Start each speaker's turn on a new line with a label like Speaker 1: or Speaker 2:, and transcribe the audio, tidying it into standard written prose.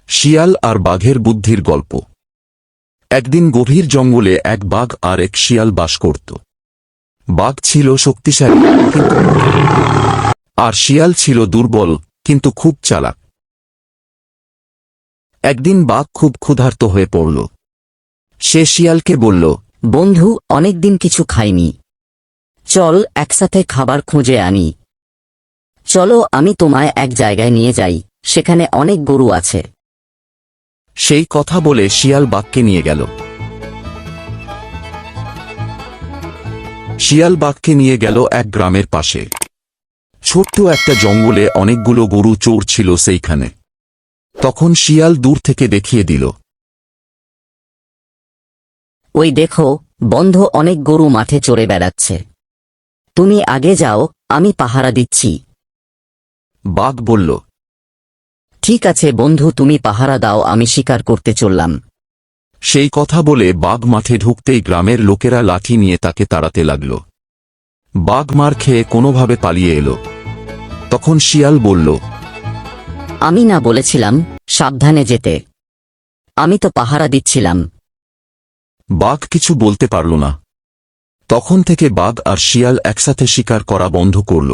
Speaker 1: শিয়াল আর বাঘের বুদ্ধির গল্প। একদিন গভীর জঙ্গলে এক বাঘ আর এক শিয়াল বাস করত। বাঘ ছিল শক্তিশালী কিন্তু আর শিয়াল ছিল দুর্বল কিন্তু খুব চালাক। একদিন বাঘ খুব ক্ষুধার্ত হয়ে পড়ল। সে শিয়ালকে বলল,
Speaker 2: বন্ধু, অনেকদিন কিছু খাইনি, চল একসাথে খাবার খুঁজে আনি। চলো, আমি তোমায় এক জায়গায় নিয়ে যাই, সেখানে অনেক গরু আছে।
Speaker 1: সেই কথা বলে শিয়াল বাঘকে নিয়ে গেল। শিয়াল বাঘকে নিয়ে গেল এক গ্রামের পাশে। ছোট্ট একটা জঙ্গলে অনেকগুলো গরু চোর ছিল সেইখানে। তখন শিয়াল দূর থেকে দেখিয়ে দিল,
Speaker 2: ওই দেখো বন্ধু, অনেক গরু মাঠে চড়ে বেড়াচ্ছে। তুমি আগে যাও, আমি পাহারা দিচ্ছি।
Speaker 1: বাঘ বলল,
Speaker 2: ঠিক আছে বন্ধু, তুমি পাহারা দাও, আমি শিকার করতে চললাম।
Speaker 1: সেই কথা বলে বাঘ মাঠে ঢুকতেই গ্রামের লোকেরা লাঠি নিয়ে তাকে তাড়াতে লাগল। বাঘ মার খেয়ে কোনোভাবে পালিয়ে এলো। তখন শিয়াল বলল,
Speaker 2: আমি না বলেছিলাম সাবধানে যেতে? আমি তো পাহারা দিচ্ছিলাম।
Speaker 1: বাঘ কিছু বলতে পারল না। তখন থেকে বাঘ আর শিয়াল একসাথে শিকার করা বন্ধ করল।